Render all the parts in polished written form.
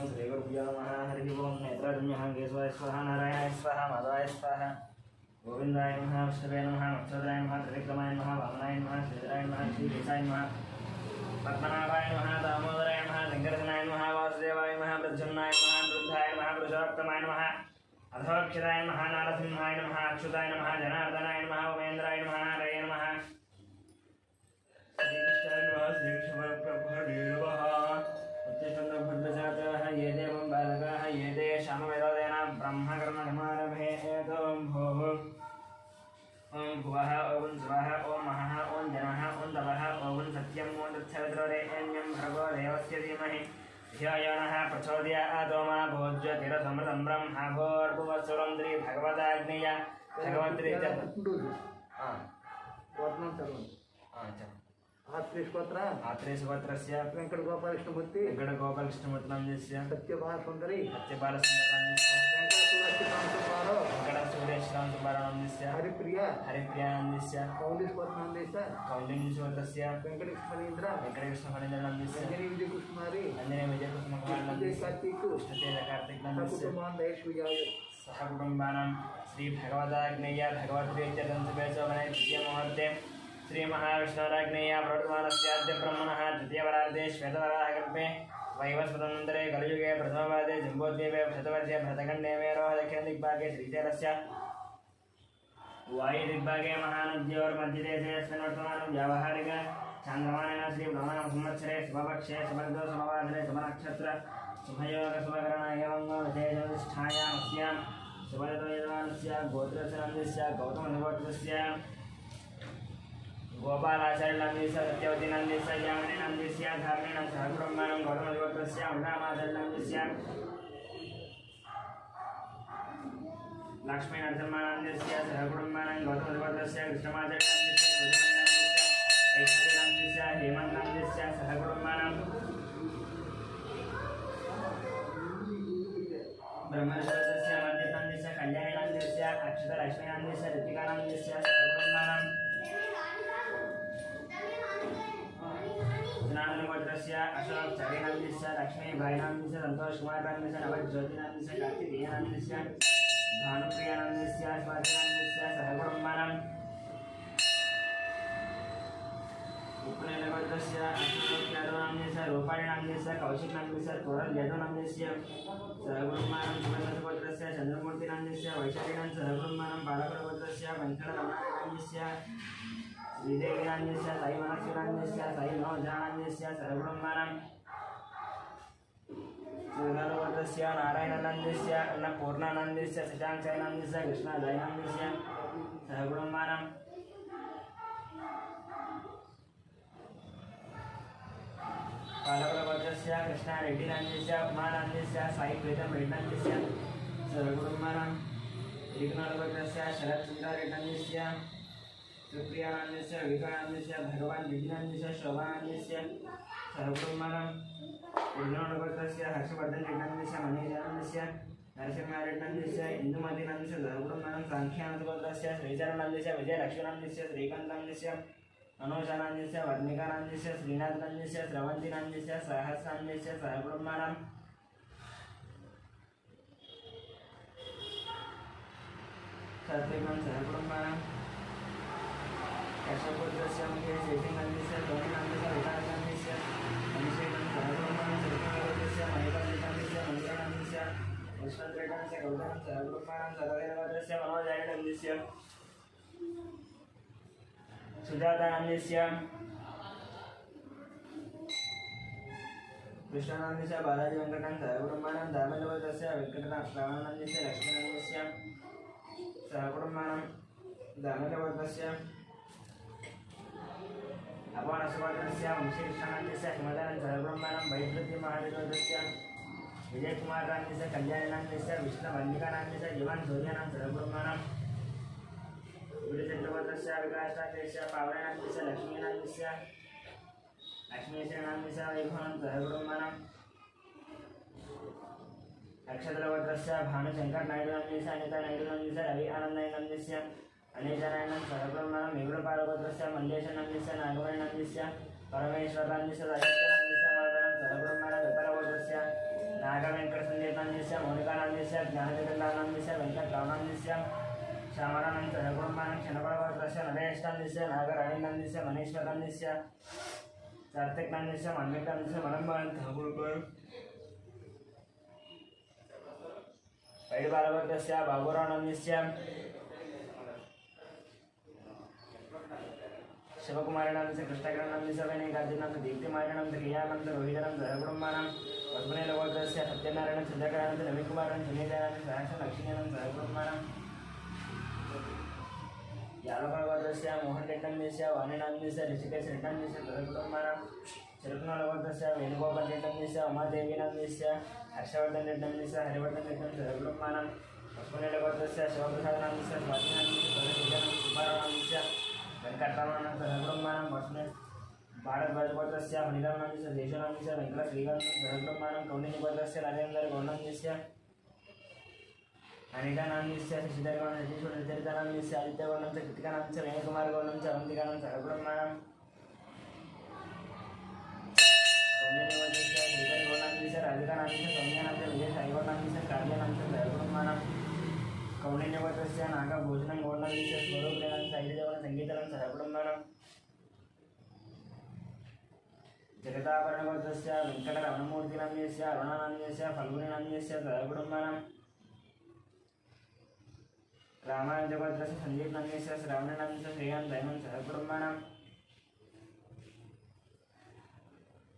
ओम श्री गुरुभ्यो नमः हरि ओम नेत्रजन्यः केशवाय स्वाहा नारायणाय स्वाहा माधवाय स्वाहा गोविंदाय नमः विष्णवे नमः मत्स्योदराय नमः त्रिविक्रमाय नमः वामनाय नमः श्रीधराय नमः श्रीकेशाय नमः पद्मनाभाय नमः दामोदराय नमः शंकरसनाय नमः वासुदेवाय नमः प्रद्युम्नाय नमः वृद्धाय नमः पुरुषोत्तमाय नमः अधोक्षराय नमः नारसिंहाय नमः अच्युताय नमः जनार्दनाय नमः उमेन्द्राय नमः हरये नमः श्रीकृष्णाय नमः श्रीकृष्णप्रभुवे नमः उत्तिष्ठन्तभद्रजाताः ये देवं बालकाः ये ते श्यामवेदादेन ब्रह्मकर्मणमारभे एतों भोः ओं भुवः ओं स्वः ओं महः ओं जनः ओं तपः ओं सत्यं ओं तत्सवितुर्वरेण्यं भर्गो देवस्य धीमहि धियो नः प्रचोदयात् मा भोज्यतिरसमृतं ब्रह्मा भोर्भुवस्सुरं भगवदाग्नेय भगवन्त्री आत्रेयसुपत्रस्य वेंकटगोपालकृष्णमूर्ति वेंकटगोपालकृष्णमूर्तिनन्दस्य सत्यबालसुन्दरी सत्यबालसुन्दरनन्दस्य वेंकटसुरेशरामसुब्बारानन्दस्य हरिप्रियानन्दस्य कौण्डिन्यसुपत्रस्य वेंकटकृष्णफणीन्द्रनन्दस्य अंजनी विजयकुमारनन्दस्य कृष्णतेजकार्तिकनन्दस्य सह कुटुम्बानां श्रीभगवदाग्नेय भगवद्गीतांशुभेशोभने तृतीयमुहूर्ते श्री महाविष्णुराज्ञेया प्रवर्तमानस्याद्य ब्रह्मणः तृतीयवरार्धे श्वेतवराहकल्पे वैवस्वतमन्तरे कलियुगे प्रथमपादे जम्बोद्वीपे शतवर्षे भरतखण्डे मेरोः दक्षिणदिग्भागे श्रीशैलस्य वायुदिग्भागे महानद्योर्मध्यदेशे अस्मिन् वर्तमानं व्यावहारिक चान्द्रमानेन श्रीब्रह्मणसंवत्सरे शुभपक्षे शुभर्दो शुभवासरे शुभनक्षत्र शुभयोग शुभकरण एवं विशेषनिष्ठायामस्यां शुभरतोयजमानस्य गोत्रस्य नन्दस्य गौतमनिगोत्रस्य गोपालाचार्यनन्दस्य सत्यवतीनन्दस्य यामिनीनन्दस्य धार्मिण सहकुटुम्बानां गौतमनिगोत्रस्य उन्नामाचार्यनन्दस्य लक्ष्मीनरसिंहानन्दस्य सहकुटुम्बानां गौतमनिगोत्रस्य कृष्णमाचार्यनन्दस्य सुधीमणिनन्दस्य ऐश्वर्यनन्दस्य हेमन्तनन्दस्य सहकुटुम्बानां ब्रह्मनिगोत्रस्य मध्यनन्दस्य कल्याणिनन्दस्य अक्षतलक्ष्मीनन्दस्य ऋतिकानन्दस्य सहकुटुम्बानां नानगोत्रस्य अशोकचार्यनन्दस्य लक्ष्मीभाईनन्दस्य सन्तोषकुमारनन्दस्य नवज्योतिनन्दस्य कार्तिकेयनन्दस्य भानुप्रियानन्दस्य स्वातिनन्दस्य सहकुटुम्बानां उपनयनगोत्रस्य अशोकयादवनन्दस्य रूपाणिनन्दस्य कौशिकनन्दस्य तोरलयादवनन्दस्य सहकुटुम्बानां सुगन्धगोत्रस्य चन्द्रमूर्तिनन्दस्य वैशालीनन्दस्य सहकुटुम्बानां बालकगोत्रस्य वेङ्कटरमणनन्दस्य श्रीदेवीनन्दस्य साई मनस्विनन्दस्य साई नवजानन्दस्य सहकुटुम्बानां श्रीधरगोत्रस्य नारायणनन्दस्य अन्नपूर्णानन्दस्य शशाङ्कनन्दस्य कृष्णजयनन्दस्य सहकुटुम्बानां पालकगोत्रस्य कृष्णारेड्डिनन्दस्य उमानन्दस्य साई प्रीतम रेड्डनन्दस्य सहकुटुम्बानां विघ्नगोत्रस्य शरत्चन्द्ररेड्डनन्दस्य सुप्रियानन्दस्य विकानन्दस्य भगवान् विघ्नन्दस्य शोभानन्दस्य सहकुटुम्बानां उर्णगोत्रस्य हर्षवर्धनरेड्डनन्दस्य मणिजनन्दस्य नरसिंहरेड्डनन्दस्य इंदुमतीनन्दस्य सहकुटुम्बानां सांख्यानन्दगोत्रस्य श्रीचरणनन्दस्य विजयलक्ष्मीनन्दस्य श्रीकान्तनन्दस्य मनोजानन्दस्य वर्णिकानन्दस्य श्रीनाथनन्दस्य स्रवन्तीनन्दस्य सहस्रानन्दस्य सहकुटुम्बानां सात्विकं सहकुटुम्बानां यशोपुत्रस्य मुखे शेषिनन्दस्य गौरीनन्दस्य विकासनन्दस्य अभिषेकं सहकुटुम्बानां श्रीकृष्णगोत्रस्य मणिकर्णिकनन्दस्य मन्दिरनन्दस्य विष्णुरेड्डनन्दस्य गौतमं सहकुटुम्बानां सतवेदगोत्रस्य मनोजायनन्दस्य सुजातानन्दस्य कृष्णानन्दस्य बालाजी वेङ्कटं सहकुटुम्बानां दामोदरगोत्रस्य वेङ्कटरामानन्दस्य लक्ष्मीनन्दस्य सहकुटुम्बानां दामोदरगोत्रस्य अपानसुगोत्रस्य वंशीकृष्णानन्दस्य हिमदानन्दस्य सहकुटुम्बानां वैद्युतिमहादेवगोत्रस्य विजयकुमारनन्दस्य कल्याणनन्दस्य विष्णुवल्लिकानन्दस्य जीवन सूर्यानां सहकुटुम्बानां गुरुचन्द्रगोत्रस्य विकासनन्दस्य पावनानन्दस्य लक्ष्मीनन्दस्य लक्ष्मीश्रीनन्दस्य वैभवं सहकुटुम्बानां नक्षत्रगोत्रस्य भानुशङ्करनायडुनन्दस्य अनितानायडुनन्दस्य रवि आनन्दनन्दस्य अनेशनायनं सहकुटुम्बानां मेघुलपालगोत्रस्य मल्लेशनन्दस्य नागमणिनन्दस्य परमेश्वरनन्दस्य सहकुटुम्बानां नागवेङ्कटसञ्जीतनन्दस्य मौलिकानन्दस्य ज्ञानचन्द्रानन्दस्य वेङ्कटरामानन्दस्य श्यामरानन्द सहकुटुम्बानां क्षणपरवर्तस्य नरेष्टानन्दस्य नागराणीनन्दस्य मनीश्वरनन्दस्य कार्तिकनन्दस्य मन्विकानन्दस्य मनम्बानन्द सहकुटुम्बानां पैडबालवर्तस्य बाबुरानन्दस्य शिवकुमारानन्दस्य कृष्णकिरणानन्दस्य वैनिकार्जुनानन्द दीप्तिमारानन्द क्रियानन्द रोहितानन्द सहकुटुम्बानां वसुमनेलवर्तस्य सत्यनारायण चन्द्रकरानन्द नवीनकुमारानन्द सुनीतानन्द सहर्ष लक्ष्मीनन्द सहकुटुम्बानां यादववर्तस्य मोहन रेड्डन्यस्य वाणिनन्दस्य ऋषिकेश रेड्डन्यस्य सहकुटुम्बानां चिरुकुनालवर्तस्य वेणुगोपाल रेड्डन्यस्य उमादेवीनन्दस्य हर्षवर्धन रेड्डन्यस्य हरिवर्धन रेड्डन्यस्य सहकुटुम्बानां वसुमनेलवर्तस्य शिवप्रसादनन्दस्य स्वातिनन्दस्य सुब्बारावनन्दस्य वेङ्कटरामानन्द सहकुटुम्बानां वसुमने भारतवर्तस्य फणिरामनन्दस्य देशनन्दस्य वेङ्कट श्रीकान्तस्य सहकुटुम्बानां कौण्डिन्यवर्तस्य राजेन्द्र गौडनन्दस्य अनितानन्दस्य शशिधरगौडनन्दस्य सतीश्वरचरितानन्दस्य आदित्यगौडनन्दस्य कृतिकानन्दस्य वेणुकुमार गौडनन्दस्य अवन्तिकानन्दस्य सहकुटुम्बानां कौण्डिन्यवर्तस्य श्रीधरगौडनन्दस्य राधिकानन्दस्य सौम्यानन्दस्य विजयसाईगौडनन्दस्य कार्यानन्दस्य सहकुटुम्बानां कौण्डिन्यवर्तस्य नागभूषणं गौडनन्दस्य स्वरूपनन्दस्य साहित्यजगन संगीतानन्दस्य सहकुटुम्बानां जगदाभरणवर्तस्य वेङ्कटरमणमूर्तिनन्दस्य अरुणानन्दस्य फल्गुनीनन्दस्य सहकुटुम्बानां रामानुजवर्तस्य सञ्जीवनन्दस्य श्रावणनन्दस्य श्रेयान् दयानन्द सहकुटुम्बानां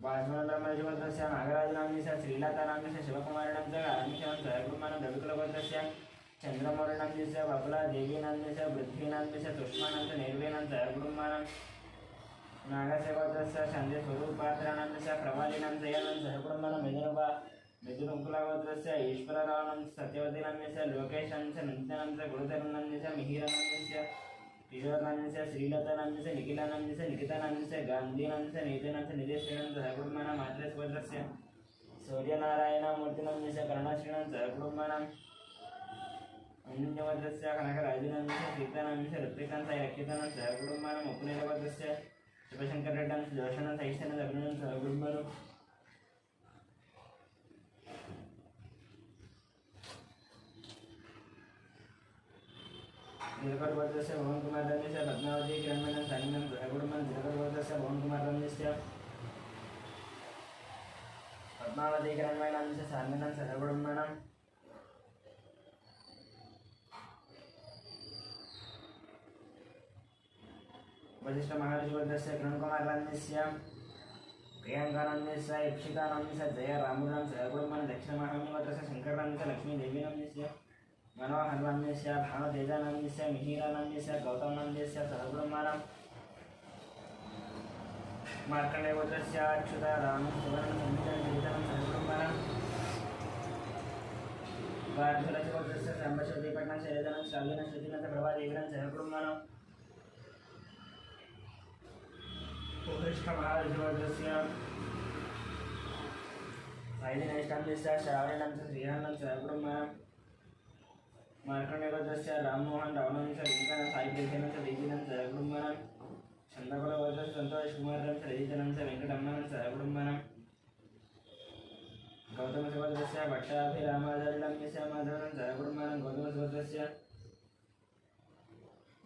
वासवनन्दवर्तस्य नागराजनन्दस्य श्रीलतानन्दस्य शिवकुमारानन्दस्य आरण्यनन्दस्य सहकुटुम्बानां रविकुलवर्तस्य चन्द्रमौळिनन्दस्य बबला देवीनन्दस्य पृथ्वीनन्दस्य तुष्मानन्दस्य निर्वेनन्दस्य सहकुटुम्बानां नागसेवर्तस्य सन्ध्यस्वरूपात्रानन्दस्य प्रवालिनन्दस्य सहकुटुम्बानां मिथुनकुलवर्तस्य ईश्वररावनन्दस्य सत्यवतीनन्दस्य लोकेशनन्दस्य नन्दितानन्दस्य गुरुधरनन्दस्य मिहिरानन्दस्य किशोरनन्दस्य श्रीलतानन्दस्य निखिलानन्दस्य निकितानन्दस्य गान्धीनन्दस्य नीतिनन्दस्य निधीश्रीनन्दस्य सहकुटुम्बानां मात्रेश्वर्तस्य सूर्यनारायणमूर्तिनन्दस्य करुणाश्रीनन्दस्य सहकुटुम्बानां अन्यवर्तस्य कनकराजुनन्दस्य सीतानन्दस्य ऋत्विकान्तस्य रक्षितानन्दस्य सहकुटुम्बानां उपनीलवर्तस्य शिवशंकर रेड्डनन्दस्य जोशानन्दस्य सहिष्ठानन्दस्य अभिनन्दस्य सहकुटुम्बानां दिनकरवर्तस्य भुवनकुमारनन्दस्य पद्मावती किरणमण्डलं सानिनन्दस्य सहकुटुम्बानां दिनकरवर्तस्य भुवनकुमारनन्दस्य पद्मावती किरणमण्डलस्य सानिनन्दस्य सहकुटुम्बानां वशिष्ठ महाऋषिवर्तस्य किरणकुमारनन्दस्य प्रियङ्कानन्दस्य इप्सितानन्दस्य जय रामूर्णं सहकुटुम्बानां दक्षिणमहामुनिवर्तस्य शङ्करानन्दस्य लक्ष्मीदेवीनन्दस्य मनोहरनन्दस्य भानुतेजानन्दस्य मिहिरानन्दस्य गौतमनन्दस्य सहकुटुम्बानां मार्कण्डेयवर्तस्य अच्युतारामं सुवर्णसंहितां सहकुटुम्बानां वार्धुलवर्तस्य साम्बशिवदीपट्टनं शैलजनं शालिनं श्रुतिनन्दस्य प्रभादेवीनं सहकुटुम्बानां वशिष्ठ महाऋषिवर्तस्य सायिनैष्ठानन्दस्य श्रावणनन्दस्य श्रीरामनन्दस्य सहकुटुम्बानां मार्कण्डेयवर्तस्य राममोहन रावणनन्दस्य वेङ्कटनाथ साईकृष्णनन्दस्य देवीनन्दस्य सहकुटुम्बानां चन्द्रकुलवर्तस्य सन्तोषकुमारनन्दस्य रजितानन्दस्य वेङ्कटरमणनन्दस्य सहकुटुम्बानां गौतमवर्तस्य भट्टाभिरामाचार्यनन्दस्य माधवानन्दस्य सहकुटुम्बानां गौतमवर्तस्य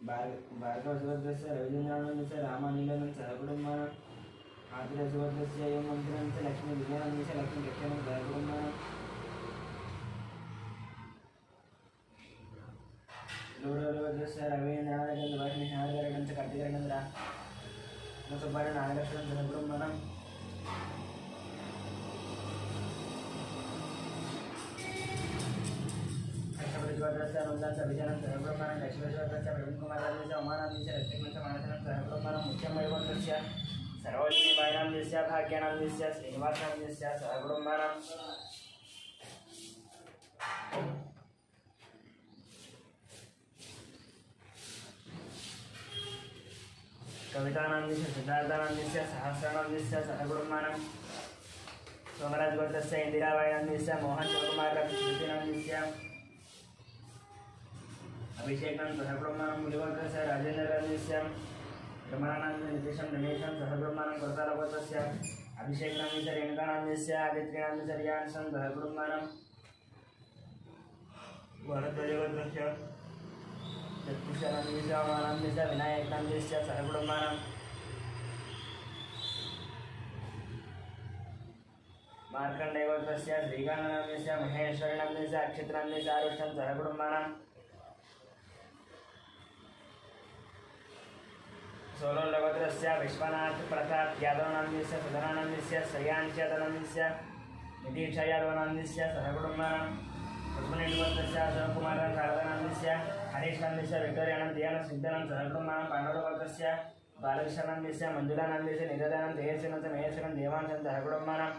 भार्गववर्तस्य रविचन्द्रानन्दस्य रामानीलानन्दस्य सहकुटुम्बानां आदिरसवर्तस्य एवं मन्त्रिनन्दस्य लक्ष्मीविजयानन्दस्य लक्ष्मीकृष्णनन्दस्य सहकुटुम्बानां लोडवर्तस्य रवीन्द्रनाथनन्दस्य भाषणेश्वरनन्दस्य कार्तिकेयनन्दस्य सुब्बाराव नागलक्ष्मणनन्दस्य सहकुटुम्बानां हर्षवर्धस्य अनुदानस्य विजयानन्दस्य सहकुटुम्बानां लक्ष्मीवर्तस्य प्रवीणकुमारानन्दस्य उमानन्दस्य रत्नकुमारस्य मानसनन्दस्य सहकुटुम्बानां मुख्यमयवर्तस्य सर्वोच्चबाईनन्दस्य भाग्यानन्दस्य श्रीनिवासानन्दस्य सहकुटुम्बानां कवितानन्दस्य सिद्धार्थानन्दस्य सहस्रानन्दस्य सहकुटुम्बानां सोमराजवर्तस्य इंदिराबाईनन्दस्य मोहन शिवकुमारनन्दस्य अभिषेकनन्दस्य सहकुटुम्बानां मुनिवर्तस्य राजेन्द्रनन्दस्य रमणानन्दस्य नितीशं गणेशं सहकुटुम्बानां कोरतालवर्तस्य अभिषेकनाम्नि रेणुकानाम्निस्य आदित्रीनाम्नि सर्यान्सं सहकुटुम्बानां वरद्वयोगोत्रस्य चतुष्टनाम्निस्य अमानाम्निस्य विनायकनाम्निस्य सहकुटुम्बानां मार्कण्डेयगोत्रस्य श्रीकान्तनाम्निस्य महेश्वरनाम्निस्य अक्षितनाम्निस्य आरुष्टं सहकुटुम्बानां सोलोलगोत्रस्य विश्वनाथ प्रताप यादवनाम्निस्य सुधनानाम्निस्य श्रेयांश यादवनाम्निस्य नितीक्षा यादवनाम्निस्य सहकुटुम्बानां रुक्मिणीगोत्रस्य अशोककुमार शारदानाम्निस्य हरीशनाम्निस्य विक्टोरियानं दियानं सिद्धनं सहकुटुम्बानां पाण्डवगोत्रस्य बालकृष्णनाम्निस्य मञ्जुलानाम्निस्य निरदानं देयसेनं च महेशनं देवांशं सहकुटुम्बानां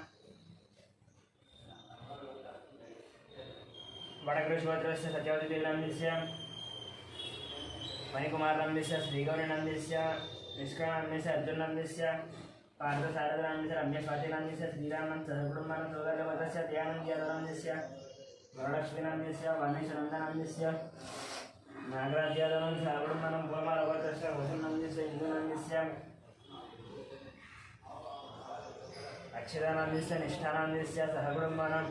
वडकृष्णगोत्रस्य सत्यवतीदेवीनाम्निस्य मणिकुमारनाम्निस्य श्रीगौरीनाम्निस्य निष्कळनाम्निस्य अर्जुननाम्निस्य पार्थसारथनाम्निस्य रम्यस्वातिनाम्निस्य श्रीरामं सहकुटुम्बानां सोदरगोत्रस्य दयानन्द यादवनाम्निस्य वरलक्ष्मीनाम्निस्य वाणीशनन्दनाम्निस्य नागराज यादवनं सहकुटुम्बानां गोमालगोत्रस्य वसुनाम्निस्य इन्दुनाम्निस्य अक्षरानाम्निस्य निष्ठानाम्निस्य सहकुटुम्बानां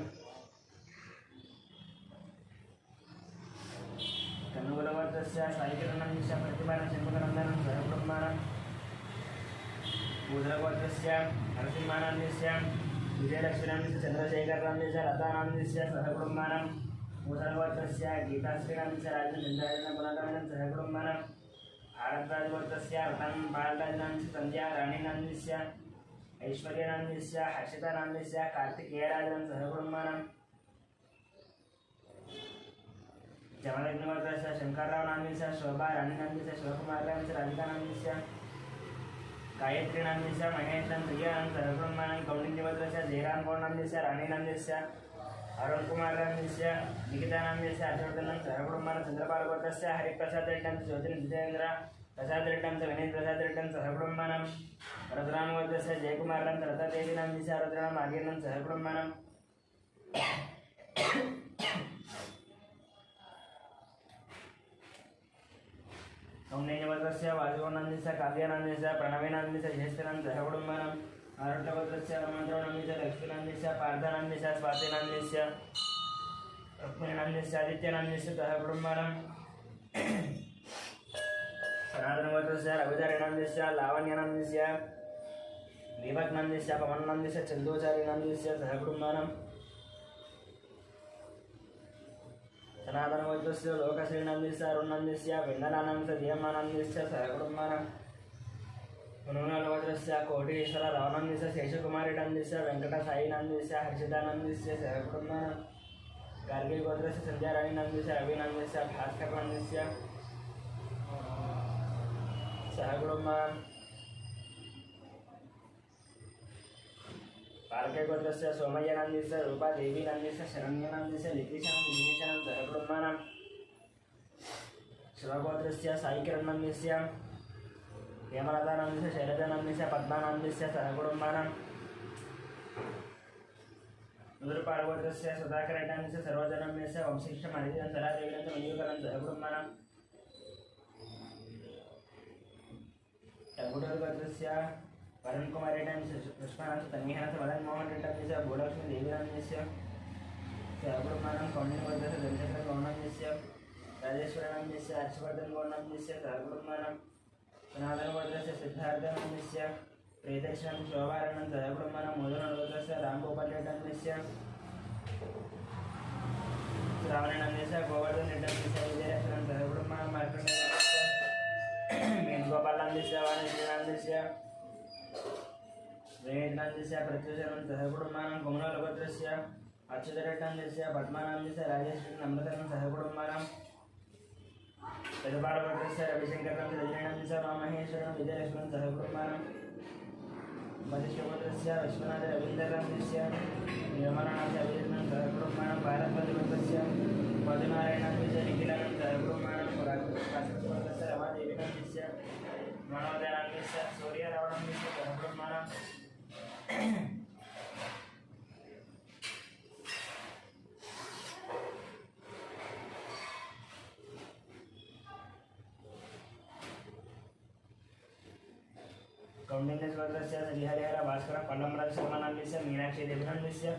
कन्नूरगोत्रस्य साईकिरणनाम्निस्य प्रतिभानं शम्भुकनन्दनं सहकुटुम्बानां भूधरगोत्रस्य नरसिंहानाम्निस्य विजयलक्ष्मीनाम्निस्य चन्द्रशेखरनाम्निस्य लतानाम्निस्य सहकुटुम्बानां भूधरगोत्रस्य गीताश्रीनाम्निस्य राजचन्द्रायणपुरातनं सहकुटुम्बानां भारद्वाजगोत्रस्य रतन बालराजनाम्निस्य सन्ध्या राणीनाम्निस्य ऐश्वर्यनाम्निस्य हर्षितानाम्निस्य कार्तिकेयराजनं सहकुटुम्बानां जमलग्नगोत्रस्य शंकररावनाम्निस्य शोभा राणीनाम्निस्य शिवकुमारनाम्निस्य राधिकानाम्निस्य गायत्रीनाम्निस्य महेशं प्रियानं सहकुटुम्बानां कौण्डिन्यगोत्रस्य जयरामगौडनाम्निस्य राणीनाम्निस्य अरुणकुमारनाम्निस्य निकितानाम्निस्य हर्षवर्धनं सहकुटुम्बानां चन्द्रपालगोत्रस्य हरिप्रसादरेड्डं ज्योतिर् जितेन्द्र प्रसादरेड्डं च विनीतप्रसादरेड्डं सहकुटुम्बानां रुद्रामगोत्रस्य जयकुमारनं लतादेवीनाम्निस्य रुद्राणाम् आर्यनं सहकुटुम्बानां कौण्डिन्यगोत्रस्य वासुगौडनाम्निस्य काव्यानाम्निस्य प्रणवीनाम्निस्य ज्येष्ठनं सहकुटुम्बानां आरुट्यगोत्रस्य हनुमन्तरावनाम्निस्य लक्ष्मीनाम्निस्य पार्थनाम्निस्य स्वातिनाम्निस्य रुक्मिणीनाम्निस्य आदित्यनाम्निस्य सहकुटुम्बानां सनातनगोत्रस्य रघुचारिणाम्निस्य लावण्यनाम्निस्य दीपकनाम्निस्य पवननाम्निस्य चन्दूचारिणाम्निस्य सहकुटुम्बानां सनातनगोत्रस्य लोकश्रीनाम्निस्य अरुणनाम्निस्य वेन्दनानाम्निस्य धीयमानाम्निस्य सहकुटुम्बानां पुनूनगोत्रस्य कोटीश्वर रावनाम्निस्य शेषकुमारीनाम्निस्य वेङ्कटसायीनाम्निस्य हर्षितानाम्निस्य सहकुटुम्बानां गार्गीगोत्रस्य सन्ध्याराणीनाम्निस्य रविनाम्निस्य भास्करनाम्निस्य सहकुटुम्बानां पालकेगोत्रस्य सोमय्यनाम्निस्य रूपादेवीनाम्निस्य शरण्यनाम्निस्य लिपीशनं दिनेशनं सहकुटुम्बानां शिवगोत्रस्य साईकिरणनाम्निस्य हेमलतानाम्निस्य शैलजानाम्निस्य पद्मानाम्निस्य सहकुटुम्बानां नूरुपालगोत्रस्य सुधाकरनाम्निस्य सर्वजनाम्निस्य वंशिष्ठमहरिजनं सरादेवीनं च मयूकरं सहकुटुम्बानां टङ्गुटूरुगोत्रस्य वरुणकुमारेड्डं पुष्पानां तन्वीहानां मदनमोहनरेड्डस्य भूलक्ष्मीदेवीनाम्निस्य सहकुटुम्बानां कौण्डिन्यगोत्रस्य धनचन्द्रगौडनाम्निस्य राजेश्वरनाम्निस्य हर्षवर्धनगौडनाम्निस्य सहकुटुम्बानां सनातनगोत्रस्य सिद्धार्थनाम्निस्य प्रियदर्शनं शोभाराणं सहकुटुम्बानां मोदनगोत्रस्य रामगोपालरेड्डनाम्निस्य श्रावणनाम्निस्य गोवर्धनरेड्डनाम्निस्य विजयलक्ष्मणं सहकुटुम्बानां मार्कण्डेयगोत्रस्य वेणुगोपालनाम्निस्य वाणीश्रीनाम्निस्य वेणुनाम्निस्य प्रत्युषनं सहकुटुम्बानां कुमरगोत्रस्य अच्युतरेड्डनाम्निस्य पद्मानाम्निस्य राजेश्वरीनम्रतनं सहकुटुम्बानां यदुपालगोत्रस्य रविशङ्करनाम्निस्य रजनीनाम्निस्य रामहेश्वरनं विजयलक्ष्मणं सहकुटुम्बानां मधुशिवगोत्रस्य विश्वनाथ रवीन्द्रनाम्निस्य निर्मलानाम्निस्य अभिजितं सहकुटुम्बानां भारद्वाजगोत्रस्य मधुनारायणाम्निस्य निखिलानं सहकुटुम्बानां काश्मीरगोत्रस्य रमादेवीनाम्निस्य मनोदयानाम्निस्य सूर्यरावणाम्निस्य सहकुटुम्बानां कौंडिन्यस्वर्गस्य श्रीहरिहर भास्कर पल्लमराजशर्मनन्दस्य मीनाक्षी देवीनन्दस्य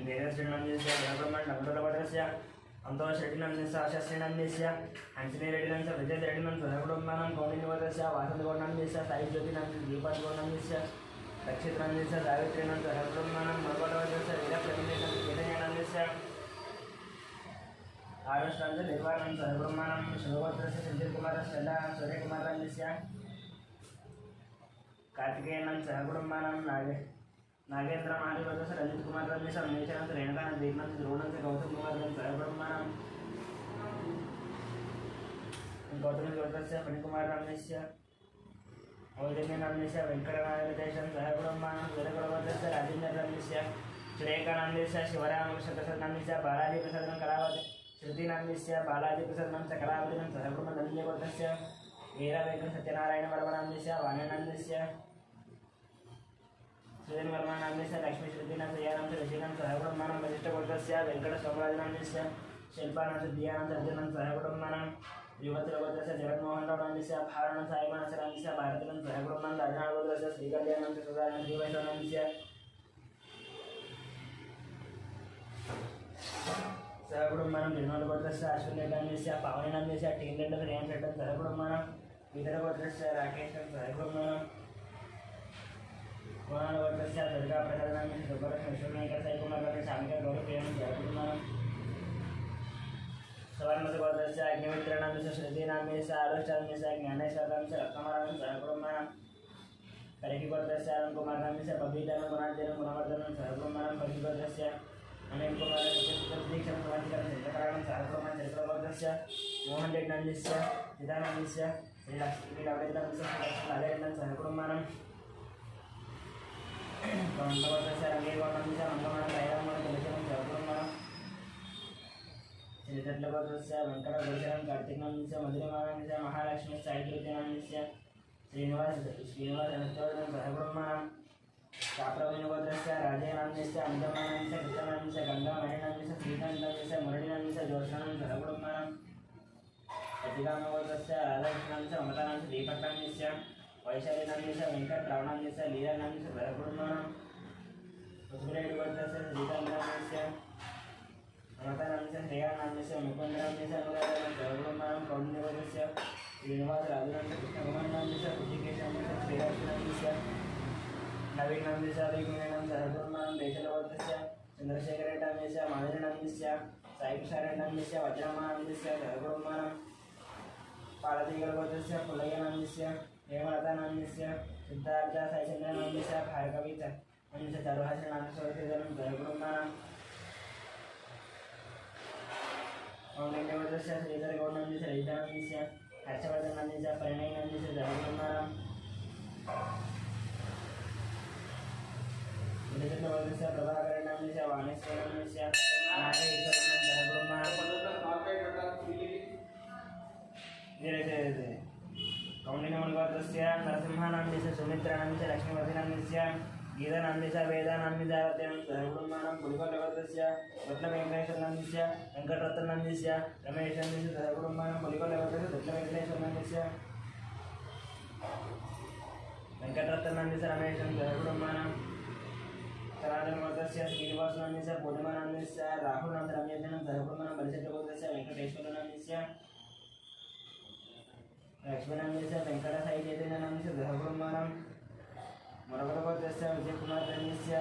वेदश्रीनन्दस्य ब्रह्मण्डमण्डलभद्रस्य अंतोषरेड्डिनन्दस्य आशाश्रीनन्दस्य हंसिनीरेड्डिनन्दस्य विजयरेड्डिनन्दस्य हरकुटुम्बानां कौंडिन्यवर्गस्य वासन्तगौडनन्दस्य साईज्योतिनन्दस्य दीपगौडनन्दस्य रक्षितनन्दस्य सावित्रीनन्दस्य हरकुटुम्बानां मर्वडवर्गस्य वीरप्रतिनन्दस्य चैतन्यानन्दस्य आरुष्टानन्दस्य निर्वाणन्दस्य हरकुटुम्बानां शिवभद्रस्य संजीवकुमारस्य सूर्यकुमारनन्दस्य कार्तिकेयनन्दस्य हरकुटुम्बानां नागेंद्र महादेवस्य रंजित कुमार रमेश अमृतचंद रेणुकानंद दीपनंद ध्रुवनंद गौतम कुमार सहब्रह्मणम गौतम गौतस्य फणिकुमार रमेश्य औजन्य रमेश्य वेंकटनारायण सहब्रह्मणम वीरगौतस्य राजेंद्र रमेश्य श्रेयकानंदेश्य शिवराम प्रसाद नंदेश्य बालाजी प्रसाद कलावत श्रुति नंदेश्य बालाजी प्रसाद नंदेश्य कलावत सहब्रह्म नंदे गौतस्य वीर वेंकट सत्यनारायण वर्मनंदेश्य वाणनंदेश्य श्रीधर वर्मानंदस्य लक्ष्मी श्रुतिनंद दयानंद ऋषिनंद सहकुटुम्बानां वशिष्ठगोत्रस्य वेंकट सोमराजनंदस्य शिल्पानंद दियानंद अर्जुनंद सहकुटुम्बानां युवत्रगोत्रस्य जगन्मोहनरावनंदस्य भारणं साईमानसनंदस्य भारतनंद सहकुटुम्बानां राजनागोत्रस्य श्रीकल्याणंद सुधारण श्रीवैष्णवनंदस्य सहकुटुम्बानां निर्मलगोत्रस्य अश्विनीनंदस्य पावनीनंदस्य टीनरेड्डी रेणुरेड्डी सहकुटुम्बानां विदर्भगोत्रस्य राकेशं सहकुटुम्बानां कोणालवर्गस्य दुर्गा प्रसादनंदस्य सुब्रह्मण्य विश्वनायक साईकुमार शामिका गौरव जयकुमार सवर्णगोत्रस्य अग्निमित्रनंदस्य श्रुतिनंदस्य आरुष्टानंदस्य ज्ञानेश्वरनंदस्य रत्नमानंदस्य सहकुटुम्बानां करिकिगोत्रस्य अरुणकुमारनंदस्य बबीतानं गुणार्जनं गुणवर्धनं सहकुटुम्बानां करिकिगोत्रस्य अनिल कुमार दीक्षं कुमारं चंद्रकारणं सहकुटुम्बानां चरित्रगोत्रस्य मोहन रेड्डनंदस्य चिदानंदस्य श्रीलक्ष्मीनंदस्य श्रीलक्ष्मीनारायणं सहकुटुम्बानां गौतमस्य रंगेगौडनंदस्य मंगमानं दैरामनं तुलसीनं सहकुटुम्बानां श्रीधरगोत्रस्य वेंकटगौशनं कार्तिकनंदस्य मधुरमानंदस्य महालक्ष्मी साईज्योतिनंदस्य श्रीनिवासनंदस्य सहकुटुम्बानां काप्रवीणगोत्रस्य राजेनंदस्य अंजमानंदस्य कृष्णनंदस्य गंगामणिनंदस्य श्रीकांतनंदस्य मुरळीनंदस्य ज्योत्सनं सहकुटुम्बानां अतिगामगोत्रस्य राधाकृष्णनंदस्य ममतानंदस्य दीपकनंदस्य वैशालीनंदस्य वेंकटरावनंदस्य लीलानंदस्य सहकुटुम्बानां उस्मिरेड्डिगोत्रस्य श्रीकांतनंदस्य ममतानंदस्य श्रेयानंदस्य मुकुंदनंदस्य अनुराधनंदस्य सहकुटुम्बानां कौंडिन्यगोत्रस्य श्रीनिवासराजुनंदस्य कृष्णकुमारनंदस्य ऋषिकेशनंदस्य श्रीलक्ष्मीनंदस्य नवीननंदस्य अभिगुणनंदस्य सहकुटुम्बानां देशलगोत्रस्य चंद्रशेखरेड्डनंदस्य माधुरीनंदस्य साईकृष्णरेड्डनंदस्य वज्रमानंदस्य सहकुटुम्बानां पालतीगलगोत्रस्य पुलयनंदस्य हेमलतानंदस्य सिद्धार्थ साईचंद्रनंदस्य भार्गवीच नंदस्य चारुहासनंदस्य सहकुटुम्बानां औंडिन्यगोत्रस्य श्रीधरगौडनंदस्य रजितानंदस्य हर्षवर्धननंदस्य परिणयनंदस्य सहकुटुम्बानां विजयगोत्रस्य प्रभाकरनंदस्य वाणेश्वरनंदस्य नागेश्वरनंदस्य सहकुटुम्बानां कौंडिन्यगोत्रस्य नरसिंहानंदस्य सुमित्रानंदस्य लक्ष्मीवतीनंदस्य गीतानंदस्य वेदानंदस्य सहकुटुम्बानां पुलिकोलगोत्रस्य रत्नवेंकटेश्वरनंदस्य वेंकटरत्ननंदस्य रमेशनंदस्य सहकुटुम्बानां पुलिकोलगोत्रस्य रत्नवेंकटेश्वरनंदस्य वेंकटरत्ननंदस्य रमेशनंदस्य सहकुटुम्बानां कलाधरगोत्रस्य श्रीनिवासनंदस्य पूर्णिमानंदस्य राहुलनंदस्य रम्यजनं सहकुटुम्बानां बलिचन्द्रगोत्रस्य वेंकटेश्वरनंदस्य लक्ष्मीनंदस्य वेंकटसाईचैतन्यनंदस्य सहकुटुम्बानां मुरगलगोत्रस्य विजयकुमारनंदस्य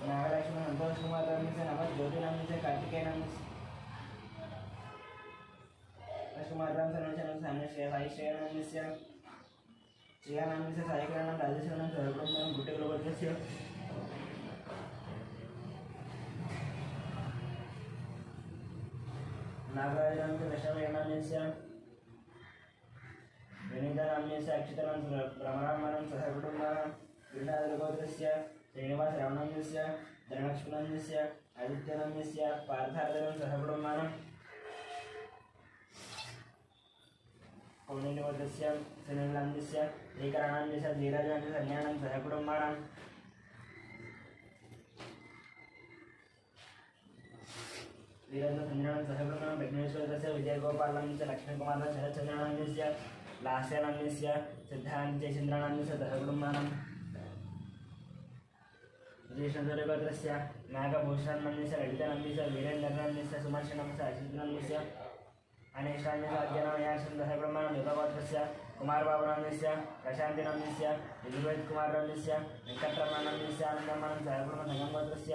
नागलक्ष्मी संतोषकुमारनंदस्य नवज्योतिनंदस्य कार्तिकेयनंदस्य कुमारनंदस्य साईश्रेयानंदस्य श्रेयानंदस्य साईकिरणं राजेश्वरनं सहकुटुम्बानां गुट्टेगलगोत्रस्य नागराजनंदस्य दशवेणनंदस्य विनीतानंदस्य अक्षितानंदस्य भ्रमरामानं सहकुटुम्बानां गिरिनाथगोत्रस्य श्रीनिवासरावनंदस्य धनलक्ष्मीनंदस्य आदित्यनंदस्य पार्थार्दनं सहकुटुम्बानां कौंडिन्यगोत्रस्य सुनीलनंदस्य श्रीकरानंदस्य धीराजनंदस्य संज्ञानं सहकुटुम्बानां धीराजनंदस्य संज्ञानं सहकुटुम्बानां विघ्नेश्वरस्य विजयगोपालनंदस्य लक्ष्मीकुमारस्य शरच्चन्द्रानंदस्य लास्यानन्यस्य सिद्धान्त्यचन्द्रानन्दस्य सहकुटुम्बानां विष्णुदुर्गोत्रस्य नागभूषणनन्दस्य ललितानन्दस्य वीरेन्द्रनन्दस्य सुमर्शनस्य अच्युतनन्दस्य अनेशान्यस्य अज्ञानमयासं सहकुटुम्बानां योगगोत्रस्य कुमारबाबुनन्दस्य प्रशान्तिनन्दस्य यजुर्वेदकुमारनन्दस्य वेङ्कटरमणनन्दस्य आनन्दमानं सहकुटुम्बसंगमगोत्रस्य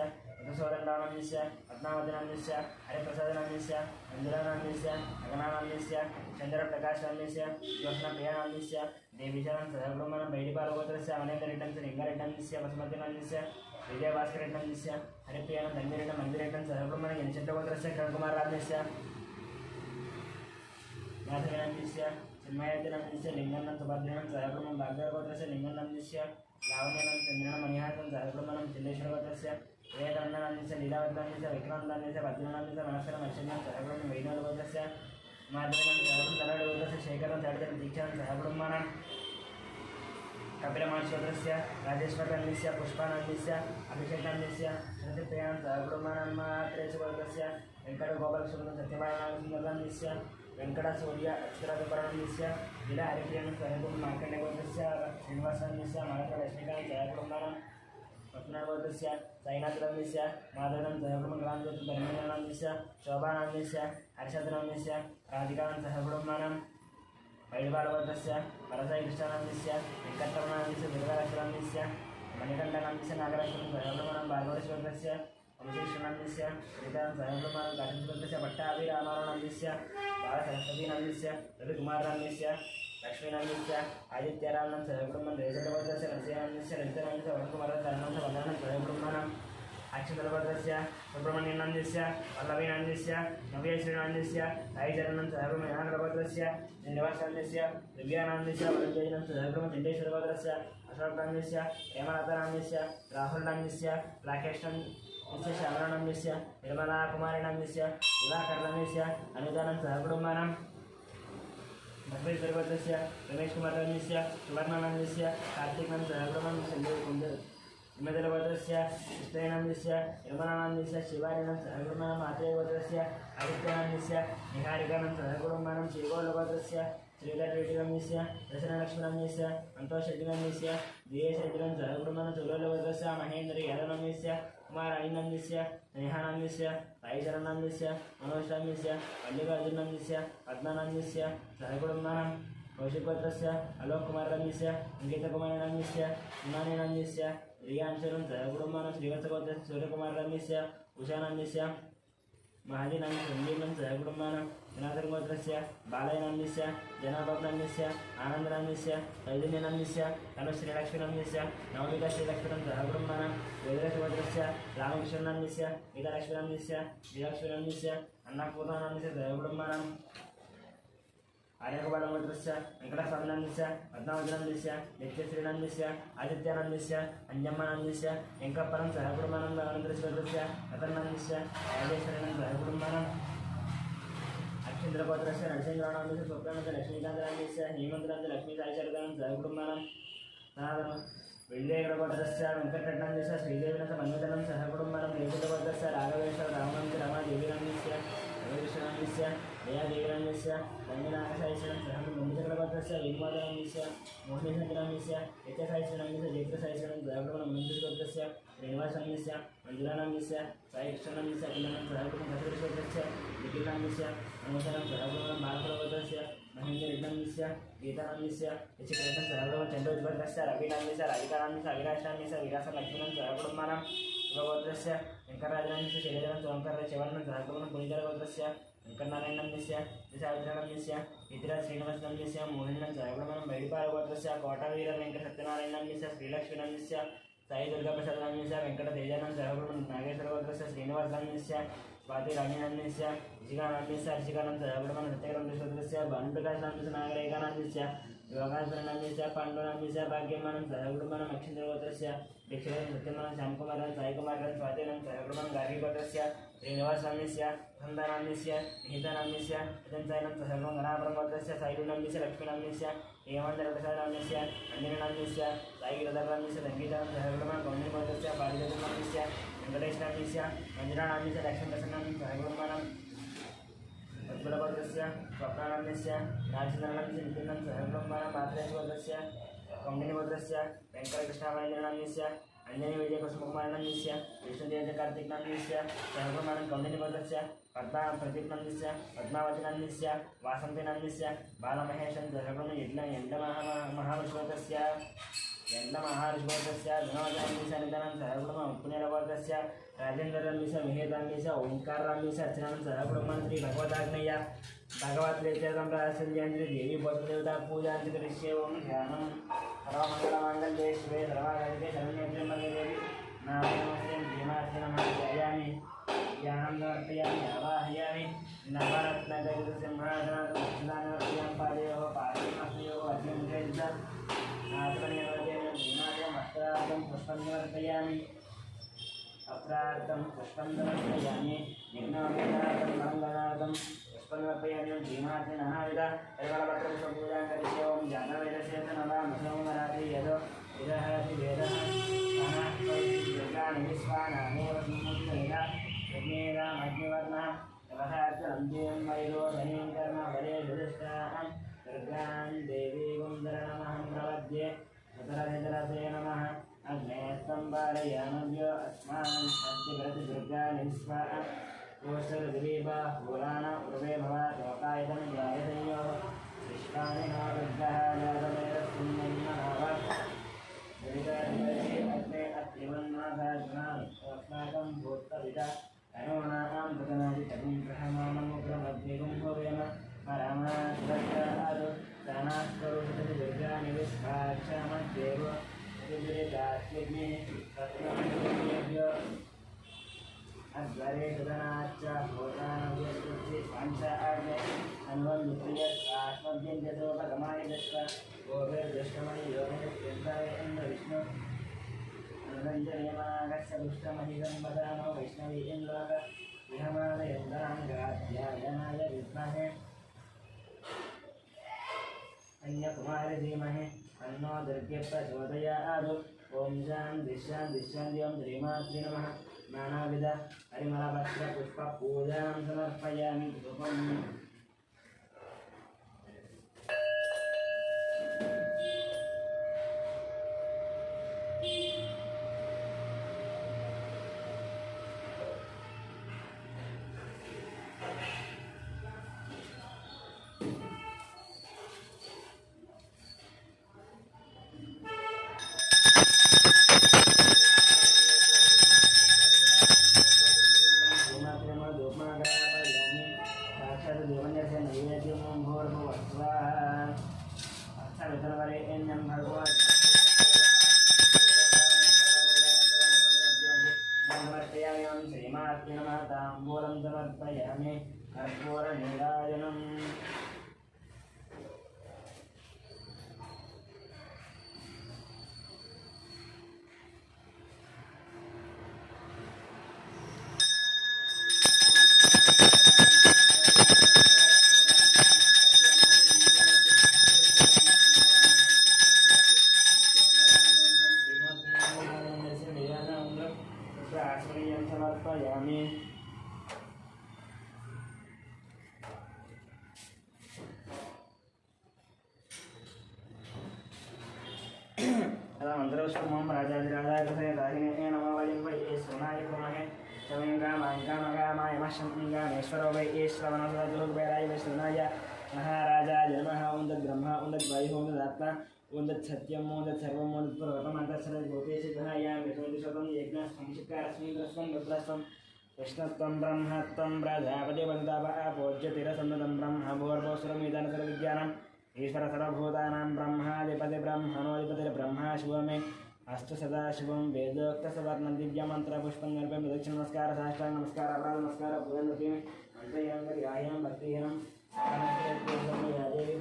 ऋतुसोदण्डानन्दस्य पद्मावतिनन्दस्य हरिप्रसादनन्दस्य मञ्जुलानन्दस्य अगनानन्दस्य चन्द्रप्रकाशनन्दस्य ज्योत्स्नप्रियानन्दस्य देवीशनं सहकुटुम्बानां बैडिपालगोत्रस्य अनेकरेड्डंस्य लिङ्गारेड्डंस्य वसुमतिनन्दस्य विजयभास्करेड्डंस्य हरिप्रियानं धन्यरेड्डं मन्दिरेड्डं सहकुटुम्बानां यनचन्द्रगोत्रस्य किरणकुमारराजस्य माधवनन्दस्य चिन्मयादिनन्दस्य लिङ्गन्नं सुभद्रनं सहकुटुम्बं भाग्यगोत्रस्य लिङ्गन्नन्दस्य लावण्यनं चन्द्रनं मणिहारं सहकुटुम्बानां चिन्नेश्वरगोत्रस्य वेदानन्दस्य लीलावतीनन्दस्य विक्रान्तनन्दस्य भद्रनन्दस्य मनस्करं ऐश्वर्यं सहकुटुम्बं वैष्णवगोत्रस्य माधवनं सहकुटुम्बं शेखरं तडितं दीक्षां सहकुटुम्बानां कपिलमहर्षिगोत्रस्य राजेश्वरनन्दस्य पुष्पानन्दस्य अभिषेकनन्दस्य श्रुतिप्रियां सहकुटुम्बानां मात्रेयगोत्रस्य वेङ्कटगोपालकृष्णं सत्यभामानन्दस्य वेङ्कटसूर्य अक्षराधिपरणस्य लीला हरिप्रियं सहकुटुम्बं मार्कण्डेयगोत्रस्य श्रीनिवासनन्दस्य महालक्ष्मीकान्तं सहकुटुम्बानां पत्नागोत्रस्य साईनाथनन्दस्य माधवनं सहकुटुम्बं ग्रामज्योति धर्मेन्द्रनन्दस्य शोभानन्दस्य हर्षदनन्दस्य राधिकानं सहकुटुम्बानां बैडिपालगोत्रस्य वरसाईकृष्णानन्दस्य वेङ्कटरमणनन्दस्य दुर्गालक्ष्मणस्य मणिकण्ठनन्दस्य नागलक्ष्मणं सहकुटुम्बानां भार्गवश्वरस्य वंशीकृष्णनन्दस्य श्रीकान्तं सहकुटुम्बानां काशीगोत्रस्य पट्टाभिरामानन्दस्य बालसरस्वतीनन्दस्य रविकुमारनन्दस्य लक्ष्मीनन्दस्य आदित्यारामनं सहकुटुम्बं रेजगोत्रस्य नरसिंहनन्दस्य ललितानन्दस्य वरुणकुमारनन्दस्य वन्दनं सहकुटुम्बानां अक्षतगोत्रस्य सुब्रह्मण्यनन्दस्य वल्लभीनन्दस्य नव्यश्रीनन्दस्य साईचरणं सहकुटुम्बं यानगोत्रस्य श्रीनिवासनन्दस्य दिव्यानन्दस्य वरुणजयनं सहकुटुम्बं चण्डेश्वरगोत्रस्य अशोकनन्दस्य हेमलतानन्दस्य राहुलनन्दस्य राकेशनन्दस्य श्यामलानन्दस्य निर्मलाकुमारीनन्दस्य दिवाकरनन्दस्य अनुदानं सहकुटुम्बानां भद्रेश्वरगोत्रस्य रमेशकुमारनन्दस्य सुवर्णानन्दस्य कार्तिकनं सहकुटुम्बं हिमजलगोत्रस्य कृष्णनन्दस्य निर्मलानन्दस्य शिवारिनं सहकुटुम्बानां मात्रेयगोत्रस्य आदित्यानन्दस्य निहारिकानं सहकुटुम्बानां श्रीगोलगोत्रस्य श्रीधररेड्डिनन्दस्य दशरथलक्ष्मणनन्दस्य सन्तोषरेड्डिनन्दस्य दियेशरेड्डिनं सहकुटुम्बानां चोलोलगोत्रस्य महेन्द्र यादवनन्दस्य कुमारायनन्दस्य स्नेहानन्दस्य साईचरणनन्दस्य मनोजनन्दस्य मल्लिकार्जुननन्दस्य पद्मानन्दस्य सहकुटुम्बानां कौशिकगोत्रस्य अलोककुमारनन्दस्य अंकितकुमारनन्दस्य हिमानीनन्दस्य रियांशनं सहकुटुम्बानां श्रीवत्सगोत्रस्य सूर्यकुमारनन्दस्य उषानन्दस्य महादिनन्दस्य सञ्जीवनं सहकुटुम्बानां जनार्दनगोत्रस्य बालयनन्दस्य जनाबाबुनन्दस्य आनन्दनन्दस्य चैतन्यनन्दस्य तनुश्रीलक्ष्मीनन्दस्य नवमिकाश्रीलक्ष्मीनं सहकुटुम्बानां वेदरसगोत्रस्य रामकृष्णनन्दस्य गीतालक्ष्मीनन्दस्य श्रीलक्ष्मीनन्दस्य अन्नपूर्णानन्दस्य सहकुटुम्बानां आर्यगोपालगोत्रस्य वेङ्कटस्वामिनन्दस्य पद्मावतिनन्दस्य नित्यश्रीनन्दस्य आदित्यानन्दस्य अंजम्मानन्दस्य वेङ्कटपरं सहकुटुम्बानां अनन्तरश्वरस्य रतननन्दस्य राजेश्वरीनं सहकुटुम्बानां अक्षेन्द्रगोत्रस्य नरसिंहरावनन्दस्य स्वप्नानन्दस्य लक्ष्मीकान्तनन्दस्य हेमन्तनन्दस्य लक्ष्मीसाईचरितानं सहकुटुम्बानां सनातन वेल्लेगडगोत्रस्य वेङ्कटरमणस्य श्रीदेविनन्दस्य मन्मथनं सहकुटुम्बानां देवगोत्रस्य राघवेश्वर रामनन्दस्य रमादेवीनन्दस्य रविकृष्णनन्दस्य दयादेवीनन्दस्य रङ्गनाथसाईश्वरं सहकुटुम्बगोत्रस्य वेणुमाधवनन्दस्य मोहनीशङ्करनन्दस्य नित्यसाईश्वरनन्दस्य जयप्रसाईश्वरं सहकुटुम्बं मन्दिरगोत्रस्य श्रीनिवासनन्दस्य मञ्जुलानन्दस्य साईकृष्णनन्दस्य अखिलानं सहकुटुम्बगोत्रस्य निखिलनन्दस्य अनुसरं सहकुटुम्बं बालकुलगोत्रस्य महेन्द्ररेड्डनन्दस्य गीतानन्दस्य यशिकरेड्डं सहकुटुम्बं चन्द्रगोत्रस्य रविनन्दस्य राधिकानन्दस्य अविनाशनन्दस्य विलासलक्ष्मणं सहकुटुम्बानां शिवगोत्रस्य वेङ्कटराजनन्दस्य शैलजनं सोमकर्र शिवनं सहकुटुम्बं पुनीतरगोत्रस्य वेङ्कटनारायणनन्दस्य विशालनन्दस्य इतराज श्रीनिवासनन्दस्य मोहिनं सहकुटुम्बं बैडिपालगोत्रस्य कोटावीरवेङ्कटसत्यनारायणनन्दस्य श्रीलक्ष्मीनन्दस्य साई दुर्गाप्रसादनन्दस्य वेङ्कटतेजानं सहकुटुम्बं नागेश्वरगोत्रस्य श्रीनिवासनन्दस्य स्वातिराणीनन्दस्य ऋषिकानन्दस्य हर्षिकानं सहकुटुम्बं सत्यकरन्दस्य भानुप्रकाशनन्दस्य नागरेखानन्दस्य योगानन्दस्य पाण्डुनन्दस्य भाग्यमानं सहकुटुम्बं अक्षेन्द्रगोत्रस्य दीक्षितं सत्यमानं श्यामकुमारं साईकुमारं स्वातिनं सहकुटुम्बं गार्गीगोत्रस्य श्रीनिवासनन्दस्य वसन्तानन्दस्य निहितानन्दस्य रतनसाईनं सहकुटुम्बं गणापुरगोत्रस्य साईनन्दस्य लक्ष्मीनन्दस्य हेमन्तप्रसादनन्दस्य अञ्जननन्दस्य साईगिरधरनन्दस्य संगीतानं सहकुटुम्बं कौण्डिगोत्रस्य पारिजातनन्दस्य वेङ्कटेशनन्दस्य मञ्जुलानन्दस्य लक्ष्मीप्रसन्नं सहकुटुम्बानां उज्ज्वलपत्रस्य स्वप्नानन्दस्य राजचन्द्रनन्दस्य नितिनं सहब्रह्माणं पात्रेश्वरस्य कौण्डिन्यपत्रस्य वेङ्कटकृष्णामणिनन्दस्य अंजनी विजयकुसुमकुमारनन्दस्य विष्णुदेवकार्तिकनन्दस्य सहब्रह्माणं कौण्डिन्यपत्रस्य पद्मा प्रदीपनन्दस्य पद्मावतीनन्दस्य वासन्तीनन्दस्य बालमहेशं सहब्रह्म महाविश्वतस्य यन्नमहार्षोदस्य गुणवदनन्दस्य निधनं सहब्रह्म पुण्यनवदस्य राजेन्द्रनन्दस्य विहेतान्दस्य ओंकारनन्दस्य अर्चनं सहब्रह्मन्त्री भगवदाग्नेय भगवत्प्रीत्यर्थं प्रासंजयन्त्री देवी भद्रदेवता पूजान्ति करिष्ये ओं ध्यानं सर्वमङ्गलमाङ्गल्ये शिवे सर्वाकार्ये शरण्ये त्र्यम्बके देवी नारायणमस्ते भीमार्थे नमः ध्यायामि ज्ञानं समर्पयामि आवाहयामि नवरत्नगजसिंहासनां पादयोः पादयोः अर्जुनजयन्त नाथमस्त्रार्थं पुष्पं समर्पयामि अत्रार्थं पुष्पं समर्पयामि यज्ञोपवीतार्थं मङ्गलार्थं पुष्पं समर्पयामि भीमार्थे नानाविध परिमलपत्रपुष्पपूजां करिष्ये ओं जानवेदस्य नवामसोमराति यदो विदहति वेदः दुर्गाणि विश्वानामेव सम्मुखेन यज्ञेनामग्निवर्णः तवहार्चनन्तीं वैरो धनीं कर्म वरे दुष्टां दुर्गां देवीं दरणमहं प्रपद्ये सुतरनितरसे नमः अग्ने स्तम्भारयामभ्यो अस्मान् अद्यप्रति दुर्गाणि विश्वाः कोशलदिलीपा पुराण उर्वे भवा लोकायतं जायतयोः विश्वानि नो दुर्गः जातमेतस्मिन्नन्ननाव दुरिताधिपति अग्ने अत्यवन्नाथाज्ञान् अस्माकं भूत्तविदा अनूनां भुजनादिकविं ग्रहमाणमुग्रमद्भिगुं भवेम परमाद्भक्तादु दानास्तरुषति दुर्गाणि विश्वाक्षमद्देव दुरितात्मग्ने तत्त्वमन्त्रेभ्यो अध्वरे सुदनाच्च भूतानव्यस्तुति पञ्च आज्ञे अन्वं नित्यस्वात्मभ्यञ्जतोपगमाय दृष्ट गोभिर्दृष्टमणि योगनित्यन्ताय इन्द्रविष्णु अनुरञ्जनेमागस्य दुष्टमहितं वदानो वैष्णवी इन्द्राग विहमानयन्दाङ्गाध्यायनाय विद्महे कन्याकुमारी धीमहि तन्नो दुर्गे प्रचोदयात् ॐ शान्तिशान्तिशान्ति श्रीमात्रे नमः नानाविध परिमलपत्रपुष्पपूजां समर्पयामि धूपम् ताम्बूलं समर्पयामि कर्पूरनीराजनम् समर्पयामि मंत्रपुष्पम राजाधिराजाय कृते दाहिने नमो वयं वै सोनाय कुमहे चमेङ्गामाङ्गामगामायमशङ्गामेश्वरो वै श्रवणसुरजोगवैराय वै सोनाय महाराजाय नमः ओं तद्ब्रह्मा ओं तद्वायुः ओं तदात्मा ओं तत्सत्यम् ओं तत्सर्वम् ओं तत्पुरुषोत्तमन्तस्सर्वभूतेषु विष्णुशतं यज्ञस्वं रुद्रस्वं कृष्णत्वं ब्रह्मत्वं प्रजापतिवन्दापूज्यतिरसन्नतं ब्रह्म भूर्भुवस्सुरमिदनसर्वविद्यानाम् ईश्वर सर्वभूतानां ब्रह्माधिपति ब्रह्मणोधिपतिर्ब्रह्मा शिवमे अस्तु सदाशिवं वेदोक्तसवर्णं दिव्यमन्त्रपुष्पं नर्पयामि प्रदक्षिण नमस्कार साष्टांग नमस्कार अपराध नमस्कार पूजनमपि अन्तर्याङ्गर्यायां भक्तिहीनं देवी